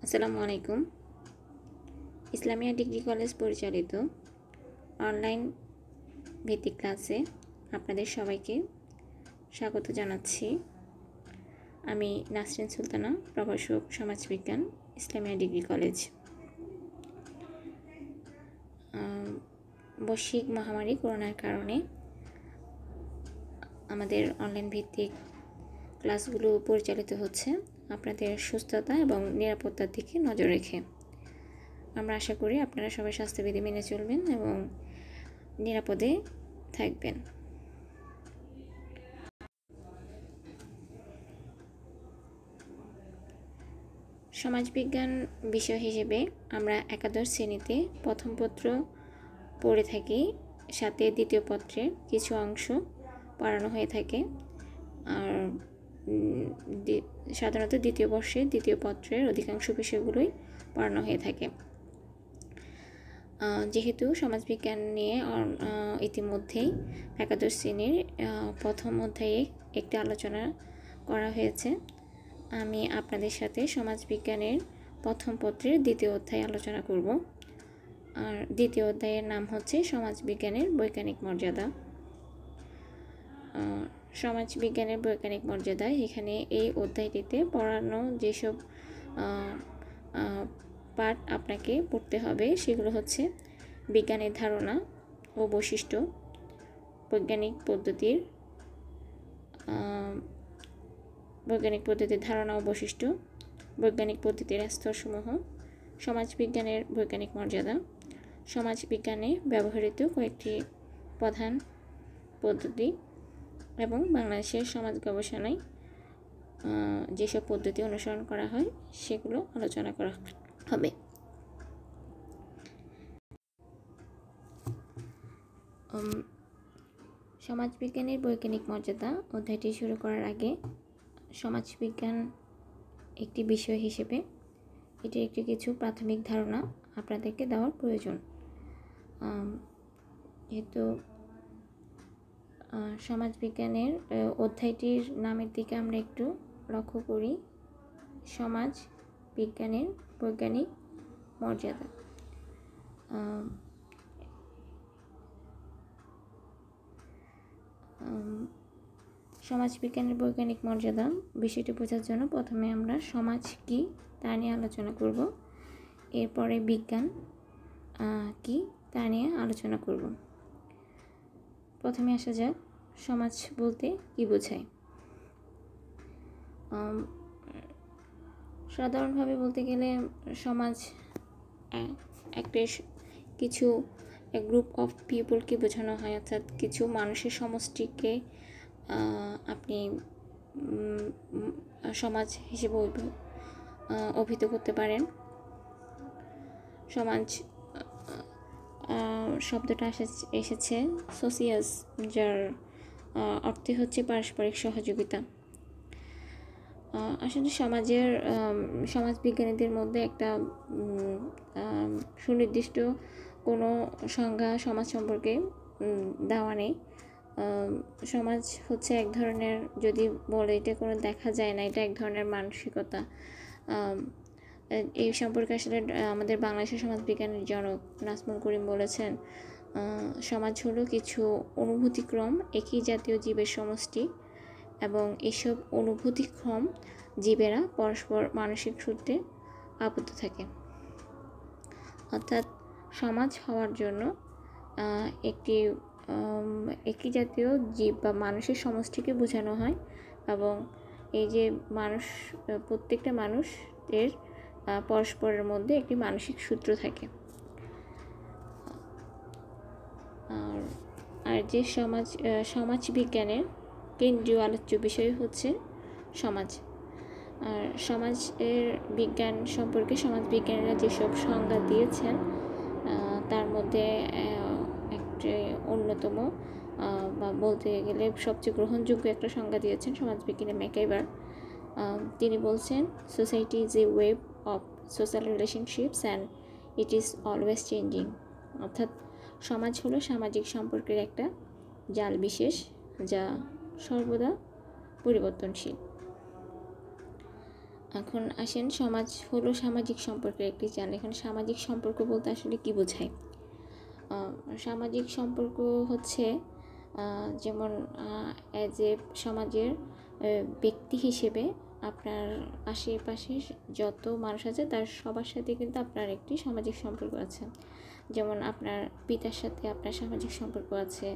আসসালামু আলাইকুম। Islamia degree college পরিচালিত অনলাইন ভিত্তিক ক্লাসে আপনাদের সবাইকে স্বাগত জানাচ্ছি। আমি নাসরিন সুলতানা, প্রভাষক সমাজবিজ্ঞান, ইসলামিয়া ডিগ্রি কলেজ। বৈশ্বিক মহামারী করোনার কারণে আমাদের অনলাইন ভিত্তিক ক্লাসগুলো পরিচালিত হচ্ছে আপনাদের সুস্থতা এবং নিরাপত্তার দিকে নজর রেখে। আমরা আশা করি আপনারা সবাই স্বাস্থ্যবিধি মেনে চলবেন এবং নিরাপদে থাকবেন। সমাজবিজ্ঞান বিষয় হিসেবে আমরা একাদশ শ্রেণীতে প্রথম পত্র পড়ে থাকি, সাথে দ্বিতীয় পত্রের কিছু অংশ পড়ানো হয়ে থাকে। আর সাধারণত দ্বিতীয় বর্ষে দ্বিতীয় পত্রের অধিকাংশ বিষয়গুলোই পড়ানো হয়ে থাকে। যেহেতু সমাজবিজ্ঞান নিয়ে ইতিমধ্যেই একাদশ শ্রেণীর প্রথম অধ্যায়ে একটি আলোচনা করা হয়েছে, আমি আপনাদের সাথে সমাজবিজ্ঞানের প্রথম পত্রের দ্বিতীয় অধ্যায় আলোচনা করব। আর দ্বিতীয় অধ্যায়ের নাম হচ্ছে সমাজবিজ্ঞানের বৈজ্ঞানিক মর্যাদা। সমাজবিজ্ঞানের বৈজ্ঞানিক মর্যাদা, এখানে এই অধ্যায়টিতে পড়ানো যেসব পাঠ আপনাকে পড়তে হবে সেগুলো হচ্ছে বিজ্ঞানের ধারণা ও বৈশিষ্ট্য, বৈজ্ঞানিক পদ্ধতির ধারণা ও বৈশিষ্ট্য, বৈজ্ঞানিক পদ্ধতির স্তরসমূহ, সমাজবিজ্ঞানের বৈজ্ঞানিক মর্যাদা, সমাজবিজ্ঞানে ব্যবহৃত কয়েকটি প্রধান পদ্ধতি এবং বাংলাদেশের সমাজ গবেষণায় যেসব পদ্ধতি অনুসরণ করা হয় সেগুলো আলোচনা করা হবে। সমাজবিজ্ঞানের বৈজ্ঞানিক মর্যাদা অধ্যায়টি শুরু করার আগে সমাজবিজ্ঞান একটি বিষয় হিসেবে এটির একটি কিছু প্রাথমিক ধারণা আপনাদেরকে দেওয়ার প্রয়োজন। যেহেতু সমাজবিজ্ঞানের অধ্যায়টির নামের দিকে আমরা একটু লক্ষ্য করি, সমাজ বিজ্ঞানের বৈজ্ঞানিক মর্যাদা। সমাজবিজ্ঞানের বৈজ্ঞানিক মর্যাদা বিষয়টি বোঝার জন্য প্রথমে আমরা সমাজ কি তা নিয়ে আলোচনা করব, এরপরে বিজ্ঞান কি তা নিয়ে আলোচনা করব। প্রথমে আসা যাক সমাজ বলতে কি বোঝায়। সাধারণভাবে বলতে গেলে সমাজ একটা কিছু গ্রুপ অফ পিপলকে বোঝানো হয়, অর্থাৎ কিছু মানুষের সমষ্টিকে আপনি সমাজ হিসেবে অভিহিত করতে পারেন। সমাজ শব্দটা এসেছে সোসিয়াস, যার অর্থে হচ্ছে পারস্পরিক সহযোগিতা। আসলে সমাজবিজ্ঞানীদের মধ্যে একটা সুনির্দিষ্ট কোনো সংজ্ঞা সমাজ সম্পর্কে দেওয়া নেই। সমাজ হচ্ছে এক ধরনের, যদি বলে এটা কোনো দেখা যায় না, এটা এক ধরনের মানসিকতা। এই সম্পর্কে আসলে আমাদের বাংলাদেশের সমাজবিজ্ঞানের জনক নাজমুল করিম বলেছেন, সমাজ হলো কিছু অনুভূতিক্রম একই জাতীয় জীবের সমষ্টি এবং এসব অনুভূতিক্রম জীবেরা পরস্পর মানসিক সূত্রে আবদ্ধ থাকে। অর্থাৎ সমাজ হওয়ার জন্য একই জাতীয় জীব বা মানুষের সমষ্টিকে বোঝানো হয় এবং এই যে প্রত্যেকটা মানুষের পরস্পরের মধ্যে একটি মানসিক সূত্র থাকে। আর যে সমাজবিজ্ঞানের কেন্দ্রীয় আলোচ্য বিষয় হচ্ছে সমাজ। আর সমাজের বিজ্ঞান সম্পর্কে সমাজবিজ্ঞানীরা যেসব সংজ্ঞা দিয়েছেন তার মধ্যে একটি অন্যতম বা বলতে গেলে সবচেয়ে গ্রহণযোগ্য একটা সংজ্ঞা দিয়েছেন সমাজবিজ্ঞানী ম্যাকইভার। তিনি বলছেন, society is a web of social relationships and it is always changing. অর্থাৎ সমাজ হলো সামাজিক সম্পর্কের একটা জাল বিশেষ, যা সর্বদা পরিবর্তনশীল। এখন আসেন, সমাজ হলো সামাজিক সম্পর্কের একটি জাল। এখানে সামাজিক সম্পর্ক বলতে আসলে কি বোঝায়? সামাজিক সম্পর্ক হচ্ছে যেমন অ্যাজ এ সমাজের ব্যক্তি হিসেবে আপনার আশেপাশে যত মানুষ আছে তার সবার সাথে কিন্তু আপনার একটি সামাজিক সম্পর্ক আছে। যেমন আপনার পিতার সাথে আপনার সামাজিক সম্পর্ক আছে,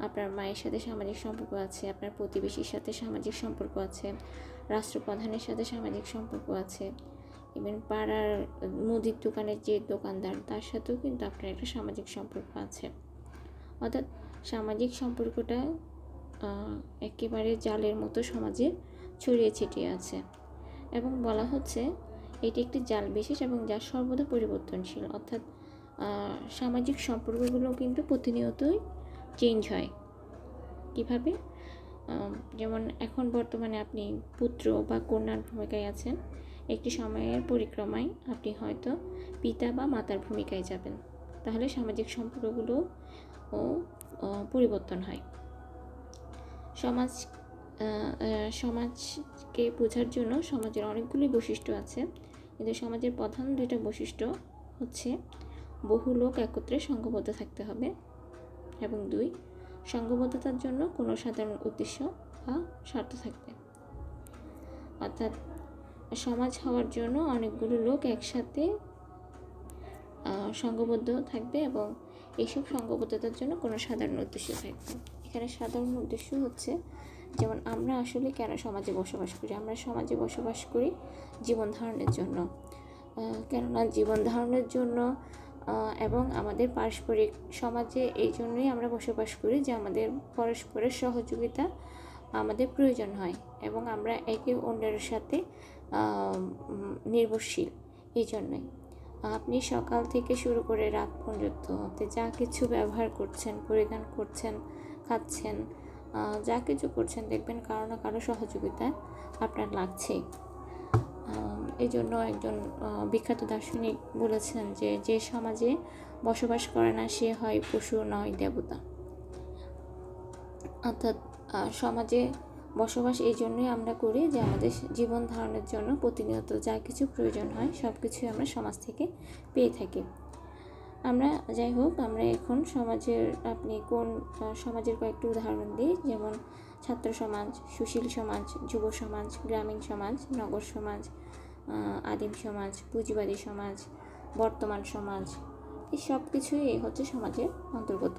আপনার মায়ের সাথে সামাজিক সম্পর্ক আছে, আপনার প্রতিবেশীর সাথে সামাজিক সম্পর্ক আছে, রাষ্ট্রপ্রধানের সাথে সামাজিক সম্পর্ক আছে, ইভেন পাড়ার মুদির দোকানের যে দোকানদার তার সাথেও কিন্তু আপনার একটা সামাজিক সম্পর্ক আছে। অর্থাৎ সামাজিক সম্পর্কটা একেবারে জালের মতো সমাজে ছড়িয়ে ছিটিয়ে আছে এবং বলা হচ্ছে এটি একটি জাল বিশেষ এবং যা সর্বদা পরিবর্তনশীল। অর্থাৎ সামাজিক সম্পর্কগুলো কিন্তু প্রতিনিয়তই চেঞ্জ হয়। কিভাবে? যেমন এখন বর্তমানে আপনি পুত্র বা কন্যার ভূমিকায় আছেন, একটি সময়ের পরিক্রমায় আপনি হয়তো পিতা বা মাতার ভূমিকায় যাবেন, তাহলে সামাজিক সম্পর্কগুলো পরিবর্তন হয়। সমাজকে বোঝার জন্য সমাজের অনেকগুলি বৈশিষ্ট্য আছে, কিন্তু সমাজের প্রধান দুইটা বৈশিষ্ট্য হচ্ছে বহু লোক একত্রে সংঘবদ্ধ থাকতে হবে এবং 2, সংঘবদ্ধতার জন্য কোনো সাধারণ উদ্দেশ্য বা স্বার্থ থাকবে। অর্থাৎ সমাজ হওয়ার জন্য অনেকগুলো লোক একসাথে সংঘবদ্ধ থাকবে এবং এইসব সংঘবদ্ধতার জন্য কোনো সাধারণ উদ্দেশ্য থাকবে। এখানে সাধারণ উদ্দেশ্য হচ্ছে যেমন আমরা আসলে কেন সমাজে বসবাস করি? আমরা সমাজে বসবাস করি জীবন ধারণের জন্য, কেননা জীবন ধারণের জন্য এবং আমাদের পারস্পরিক সমাজে এই জন্যই আমরা বসবাস করি যে আমাদের পরস্পরের সহযোগিতা আমাদের প্রয়োজন হয় এবং আমরা একে অন্যের সাথে নির্ভরশীল। এই জন্যই আপনি সকাল থেকে শুরু করে রাত পর্যন্ত আপনি যা কিছু ব্যবহার করছেন, পরিধান করছেন, খাচ্ছেন, যা কিছু করছেন দেখবেন কারো না কারো সহযোগিতা আপনার লাগছেই। এই জন্য একজন বিখ্যাত দার্শনিক বলেছেন যে যে সমাজে বসবাস করে না সে হয় পশু নয় দেবতা। অর্থাৎ সমাজে বসবাস এই জন্যই আমরা করি যে আমাদের জীবন ধারণের জন্য প্রতিনিয়ত যা কিছু প্রয়োজন হয় সব কিছুই আমরা সমাজ থেকে পেয়ে থাকি। আমরা যাই হোক, আমরা এখন সমাজের সমাজের কয়েকটি উদাহরণ দিই, যেমন ছাত্র সমাজ, সুশীল সমাজ, যুব সমাজ, গ্রামীণ সমাজ, নগর সমাজ, আদিম সমাজ, পুঁজিবাদী সমাজ, বর্তমান সমাজ। এই সব কিছুই হচ্ছে সমাজের অন্তর্গত।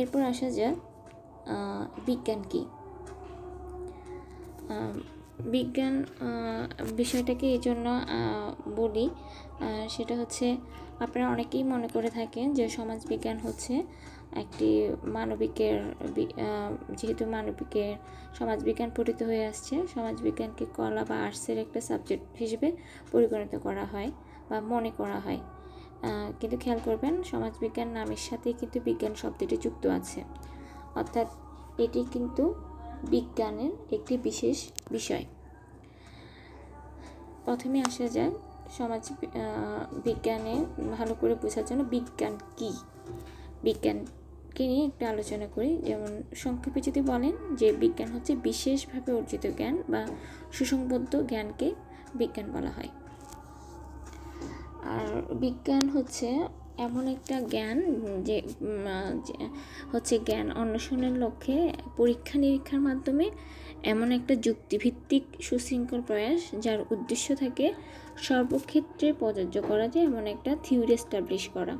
এরপর আসা যাক বিজ্ঞান কি। বিজ্ঞান বিষয়টাকে এই জন্য বলি, সেটা হচ্ছে আপনারা অনেকেই মনে করে থাকেন যে সমাজবিজ্ঞান হচ্ছে একটি মানবিকের, যেহেতু মানবিকের সমাজবিজ্ঞান পঠিত হয়ে আসছে, সমাজবিজ্ঞানকে কলা বা আর্টসের একটা সাবজেক্ট হিসেবে পরিগণিত করা হয় বা মনে করা হয়। কিন্তু খেয়াল করবেন সমাজবিজ্ঞান নামের সাথে কিন্তু বিজ্ঞান শব্দটি যুক্ত আছে, অর্থাৎ এটি কিন্তু বিজ্ঞানের একটি বিশেষ বিষয়। প্রথমে আসা যায় সমাজ বিজ্ঞানে ভালো করে বোঝার জন্য বিজ্ঞান কি, বিজ্ঞানকে নিয়ে একটু আলোচনা করি। যেমন সংক্ষেপে যদি বলেন যে বিজ্ঞান হচ্ছে বিশেষভাবে অর্জিত জ্ঞান বা সুসংবদ্ধ জ্ঞানকে বিজ্ঞান বলা হয়। আর বিজ্ঞান হচ্ছে এমন একটা জ্ঞান যে হচ্ছে জ্ঞান অন্বেষণের লক্ষ্যে পরীক্ষা নিরীক্ষার মাধ্যমে এমন একটা যুক্তিভিত্তিক সুশৃঙ্খল প্রয়াস যার উদ্দেশ্য থাকে সর্বক্ষেত্রে প্রযোজ্য করা যায় এমন একটা থিওরি এস্টাবলিশ করা।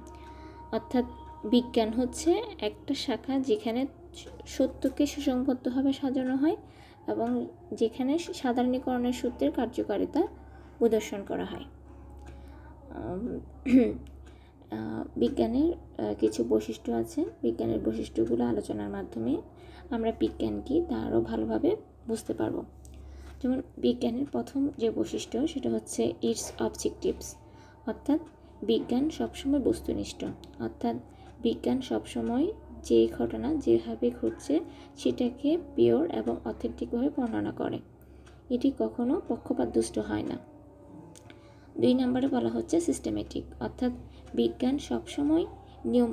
অর্থাৎ বিজ্ঞান হচ্ছে একটা শাখা যেখানে সত্যকে সুসংবদ্ধভাবে সাজানো হয় এবং যেখানে সাধারণীকরণের সূত্রের কার্যকারিতা প্রদর্শন করা হয়। বিজ্ঞানের কিছু বৈশিষ্ট্য আছে, বিজ্ঞানের বৈশিষ্ট্যগুলো আলোচনার মাধ্যমে আমরা বিজ্ঞান কি তা আরও ভালোভাবে বুঝতে পারব। যেমন বিজ্ঞানের প্রথম যে বৈশিষ্ট্য সেটা হচ্ছে ইটস অবজেক্টিভস, অর্থাৎ বিজ্ঞান সবসময় বস্তুনিষ্ঠ, অর্থাৎ বিজ্ঞান সবসময় যে ঘটনা যেভাবে ঘটছে সেটাকে পিওর এবং অথেন্টিকভাবে বর্ণনা করে, এটি কখনো পক্ষপাতদুষ্ট হয় না। 2 নম্বরে বলা হচ্ছে সিস্টেমেটিক, অর্থাৎ বিজ্ঞান সবসময় নিয়ম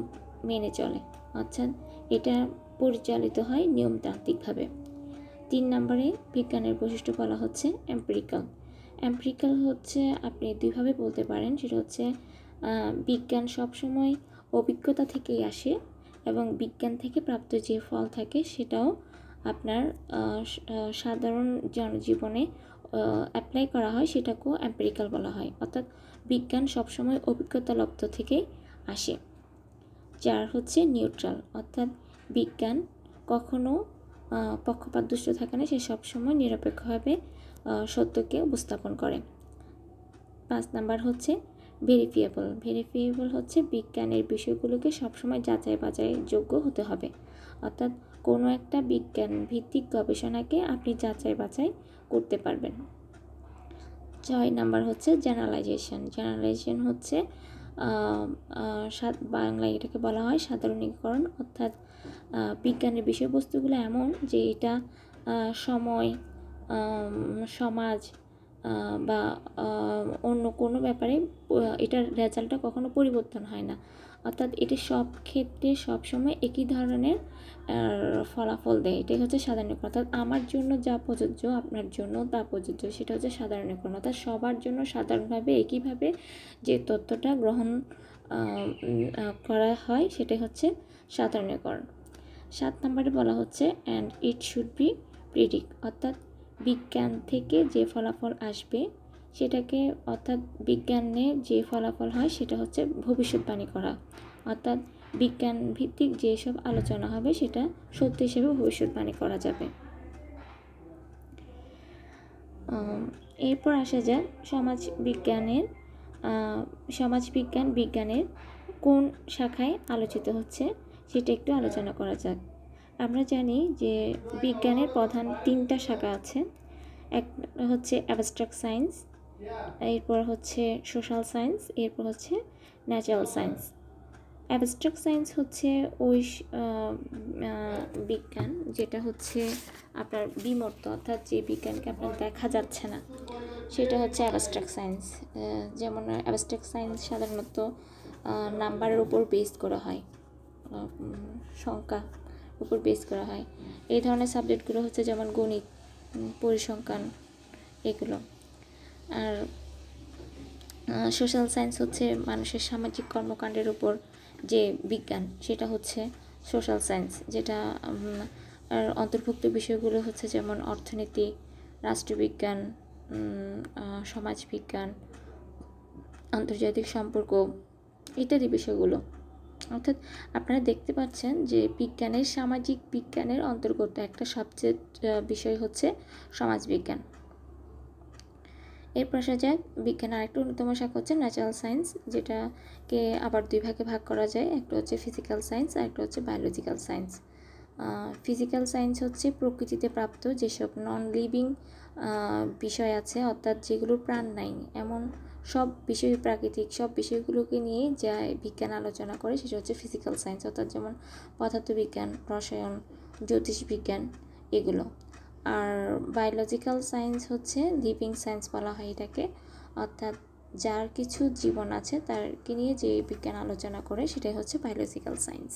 মেনে চলে, অর্থাৎ এটা পরিচালিত হয় নিয়মতান্ত্রিকভাবে। 3 নম্বরে বিজ্ঞানের বৈশিষ্ট্য বলা হচ্ছে এম্পিরিক্যাল। এম্পিরিক্যাল হচ্ছে আপনি দুইভাবে বলতে পারেন, সেটা হচ্ছে বিজ্ঞান সবসময় অভিজ্ঞতা থেকেই আসে এবং বিজ্ঞান থেকে প্রাপ্ত যে ফল থাকে সেটাও আপনার সাধারণ জনজীবনে অ্যাপ্লাই করা হয়, সেটাকেও এম্পিরিক্যাল বলা হয়। অর্থাৎ বিজ্ঞান সবসময় অভিজ্ঞতা লব্ধ থেকেই আসে। 4 হচ্ছে নিউট্রাল, অর্থাৎ বিজ্ঞান কখনো পক্ষপাতদুষ্ট থাকে না, সে সবসময় নিরপেক্ষভাবে সত্যকে উপস্থাপন করে। 5 নাম্বার হচ্ছে ভেরিফিয়েবল। ভেরিফিয়েবল হচ্ছে বিজ্ঞানের বিষয়গুলোকে সবসময় যাচাই বাছাই যোগ্য হতে হবে, অর্থাৎ কোনো একটা বিজ্ঞান ভিত্তিক গবেষণাকে আপনি যাচাই বাছাই করতে পারবেন। 6 নাম্বার হচ্ছে জেনারেলাইজেশন। জেনারেলাইজেশন হচ্ছে বাংলায় এটাকে বলা হয় সাধারণীকরণ, অর্থাৎ বিজ্ঞানের বিষয়বস্তুগুলো এমন যে এটা সময়, সমাজ বা অন্য কোনো ব্যাপারে এটার রেজাল্টটা কখনো পরিবর্তন হয় না, অর্থাৎ এটি সব ক্ষেত্রে সবসময় একই ধরনের ফলাফল দেয়। এটাই হচ্ছে সাধারণীকরণ, অর্থাৎ আমার জন্য যা প্রযোজ্য আপনার জন্য তা প্রযোজ্য, সেটা হচ্ছে সাধারণীকরণ। অর্থাৎ সবার জন্য সাধারণভাবে একইভাবে যে তথ্যটা গ্রহণ করা হয় সেটাই হচ্ছে সাধারণীকরণ। 7 নম্বরে বলা হচ্ছে and it should be predict, অর্থাৎ বিজ্ঞান থেকে যে ফলাফল আসবে সেটাকে, অর্থাৎ বিজ্ঞানের যে ফলাফল হয় সেটা হচ্ছে ভবিষ্যৎবাণী করা, অর্থাৎ বিজ্ঞান ভিত্তিক যেসব আলোচনা হবে সেটা সত্য হিসেবে ভবিষ্যৎবাণী করা যাবে। এরপর আসা যাক বিজ্ঞানের কোন শাখায় আলোচিত হচ্ছে সেটা একটু আলোচনা করা যাক। আমরা জানি যে বিজ্ঞানের প্রধান 3টা শাখা আছে। একটা হচ্ছে অ্যাবস্ট্রাক্ট সায়েন্স, এরপর হচ্ছে সোশ্যাল সায়েন্স, এরপর হচ্ছে ন্যাচারাল সায়েন্স। অ্যাবস্ট্রাক্ট সায়েন্স হচ্ছে ওই বিজ্ঞান যেটা হচ্ছে আপনার বিমূর্ত, অর্থাৎ যে বিজ্ঞানকে আপনার দেখা যাচ্ছে না সেটা হচ্ছে অ্যাবস্ট্রাক্ট সায়েন্স। যেমন অ্যাবস্ট্রাক্ট সায়েন্স সাধারণত নাম্বারের উপর বেস করা হয়, সংখ্যা উপর বেস করা হয়। এই ধরনের সাবজেক্টগুলো হচ্ছে যেমন গণিত, পরিসংখ্যান, এগুলো। আর সোশ্যাল সায়েন্স হচ্ছে মানুষের সামাজিক কর্মকাণ্ডের উপর যে বিজ্ঞান সেটা হচ্ছে সোশ্যাল সায়েন্স, যেটা আর অন্তর্ভুক্ত বিষয়গুলো হচ্ছে যেমন অর্থনীতি, রাষ্ট্রবিজ্ঞান, সমাজবিজ্ঞান, আন্তর্জাতিক সম্পর্ক ইত্যাদি বিষয়গুলো। অর্থাৎ আপনারা দেখতে পাচ্ছেন যে বিজ্ঞানের সামাজিক বিজ্ঞানের অন্তর্গত একটা সাবজেক্ট বিষয় হচ্ছে সমাজবিজ্ঞান। এরপর আসা যাক বিজ্ঞানের আরেকটা অন্যতম শাখা হচ্ছে ন্যাচারাল সায়েন্স, যেটাকে আবার 2 ভাগে ভাগ করা যায়। একটা হচ্ছে ফিজিক্যাল সায়েন্স আর একটা হচ্ছে বায়োলজিক্যাল সায়েন্স। ফিজিক্যাল সায়েন্স হচ্ছে প্রকৃতিতে প্রাপ্ত যেসব নন লিভিং বিষয় আছে, অর্থাৎ যেগুলোর প্রাণ নাই এমন সব বিষয়, প্রাকৃতিক সব বিষয়গুলোকে নিয়ে যা বিজ্ঞান আলোচনা করে সেটা হচ্ছে ফিজিক্যাল সায়েন্স, অর্থাৎ যেমন পদার্থবিজ্ঞান, রসায়ন, জ্যোতিষবিজ্ঞান এগুলো। আর বায়োলজিক্যাল সায়েন্স হচ্ছে লিভিং সায়েন্স বলা হয় এটাকে, অর্থাৎ যার কিছু জীবন আছে তারকে নিয়ে যে বিজ্ঞান আলোচনা করে সেটাই হচ্ছে বায়োলজিক্যাল সায়েন্স।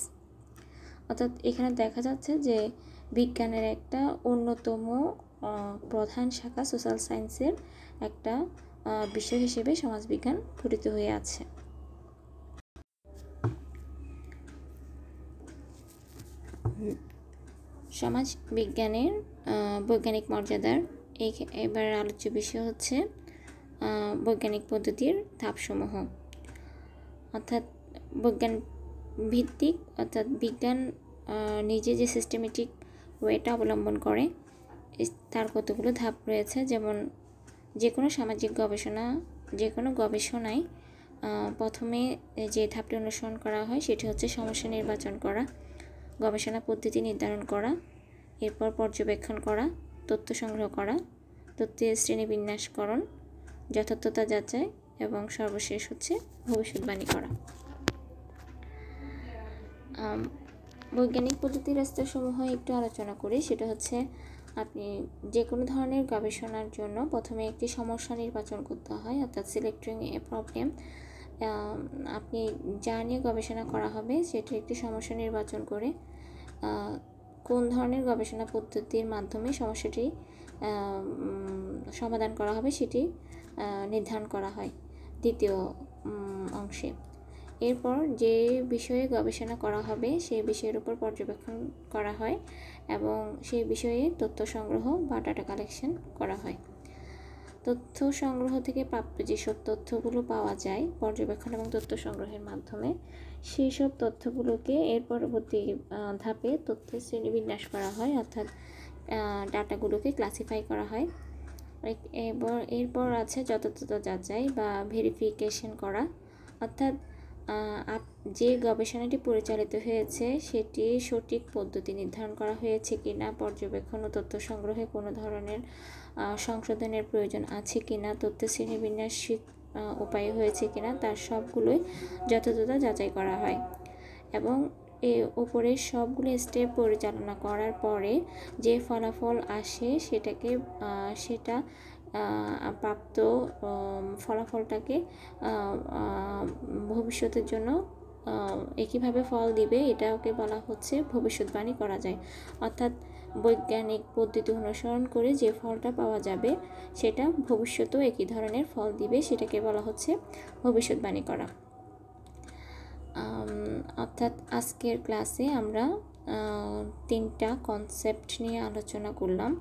অর্থাৎ এখানে দেখা যাচ্ছে যে বিজ্ঞানের একটা অন্যতম প্রধান শাখা সোশ্যাল সায়েন্সের একটা বিষয় হিসেবে সমাজবিজ্ঞান গঠিত হয়ে আছে। সমাজ বিজ্ঞানের বৈজ্ঞানিক মর্যাদার এবার আলোচ্য বিষয় হচ্ছে বৈজ্ঞানিক পদ্ধতির ধাপসমূহ, অর্থাৎ বিজ্ঞান ভিত্তিক, অর্থাৎ বিজ্ঞান নিজে যে সিস্টেমেটিক ওয়েটা অবলম্বন করে তার কতগুলো ধাপ রয়েছে। যেমন যে কোনো সামাজিক গবেষণায় প্রথমে যে ধাপটি অনুসরণ করা হয় সেটি হচ্ছে সমস্যা নির্বাচন করা, গবেষণা পদ্ধতি নির্ধারণ করা, এরপর পর্যবেক্ষণ করা, তথ্য সংগ্রহ করা, তথ্যের শ্রেণীবিন্যাসকরণ, যথার্থতা যাচাই এবং সর্বশেষ হচ্ছে ভবিষ্যৎবাণী করা। বৈজ্ঞানিক পদ্ধতির স্তরসমূহ একটু আলোচনা করি। সেটা হচ্ছে আপনি যে কোনো ধরনের গবেষণার জন্য প্রথমে একটি সমস্যা নির্বাচন করতে হয়, অর্থাৎ সিলেক্টিং এ প্রবলেম। আপনি যা নিয়ে গবেষণা করা হবে সেটার একটি সমস্যা নির্বাচন করে কোন ধরনের গবেষণা পদ্ধতির মাধ্যমে সমস্যাটি সমাধান করা হবে সেটি নির্ধারণ করা হয় দ্বিতীয় অংশে। এরপর যে বিষয়ে গবেষণা করা হবে সেই বিষয়ের উপর পর্যবেক্ষণ করা হয় এবং সেই বিষয়ে তথ্য সংগ্রহ বা ডাটা কালেকশন করা হয়। তথ্য সংগ্রহ থেকে প্রাপ্ত যেসব তথ্যগুলো পাওয়া যায় পর্যবেক্ষণ এবং তথ্য সংগ্রহের মাধ্যমে, সেই সব তথ্যগুলোকে এর পরবর্তী ধাপে তথ্যের শ্রেণীবিন্যাস করা হয়, অর্থাৎ ডাটাগুলোকে ক্লাসিফাই করা হয়। এরপর আছে যথাযথ যাচাই বা ভেরিফিকেশন করা, অর্থাৎ যে গবেষণাটি পরিচালিত হয়েছে সেটি সঠিক পদ্ধতি নির্ধারণ করা হয়েছে কিনা, পর্যবেক্ষণ ও তথ্য সংগ্রহে কোনো ধরনের সংশোধনের প্রয়োজন আছে কিনা, তথ্যের শ্রেণীবিন্যাস উপায় হয়েছে কিনা, তার সবগুলোই যথাযথ যাচাই করা হয়। এবং উপরের সবগুলো স্টেপ পরিচালনা করার পরে যে ফলাফল আসে সেটা প্রাপ্ত ফলাফলটাকে ভবিষ্যতের জন্য একইভাবে ফল দিবে, এটাকে বলা হচ্ছে ভবিষ্যৎবাণী করা যায়। অর্থাৎ বৈজ্ঞানিক পদ্ধতি অনুসরণ করে যে ফলটা পাওয়া যাবে সেটা ভবিষ্যতেও একই ধরনের ফল দিবে, সেটাকে বলা হচ্ছে ভবিষ্যৎবাণী করা। অর্থাৎ আজকের ক্লাসে আমরা 3টা কনসেপ্ট নিয়ে আলোচনা করলাম।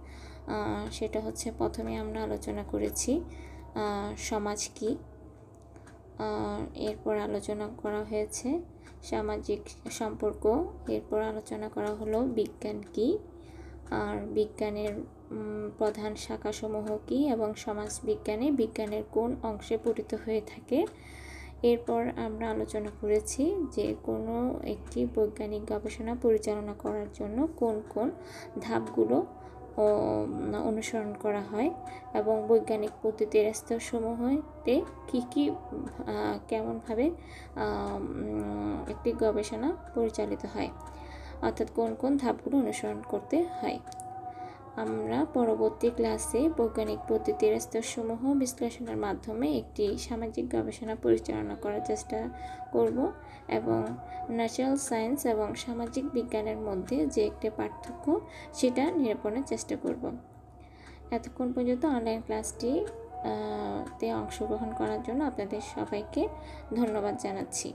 সেটা হচ্ছে, প্রথমে আমরা আলোচনা করেছি সমাজ কি, এরপর আলোচনা করা হয়েছে সামাজিক সম্পর্ক, এরপর আলোচনা করা হলো বিজ্ঞান কি, আর বিজ্ঞানের প্রধান শাখাসমূহ কি এবং সমাজ বিজ্ঞানের কোন অংশে পঠিত হয়ে থাকে। এরপর আমরা আলোচনা করেছি যে কোনো একটি বৈজ্ঞানিক গবেষণা পরিচালনা করার জন্য কোন কোন ধাপগুলো অনুসরণ করা হয় এবং বৈজ্ঞানিক পদ্ধতির স্তরসমূহতে কী কেমনভাবে একটি গবেষণা পরিচালিত হয়, অর্থাৎ কোন কোন ধাপগুলো অনুসরণ করতে হয়। আমরা পরবর্তী ক্লাসে বৈজ্ঞানিক পদ্ধতির স্তরসমূহ বিশ্লেষণের মাধ্যমে একটি সামাজিক গবেষণা পরিচালনা করার চেষ্টা করব এবং ন্যাচারাল সায়েন্স এবং সামাজিক বিজ্ঞানের মধ্যে যে একটি পার্থক্য সেটা নিরূপণের চেষ্টা করব। এতক্ষণ পর্যন্ত অনলাইন ক্লাসটি অংশগ্রহণ করার জন্য আপনাদের সবাইকে ধন্যবাদ জানাচ্ছি।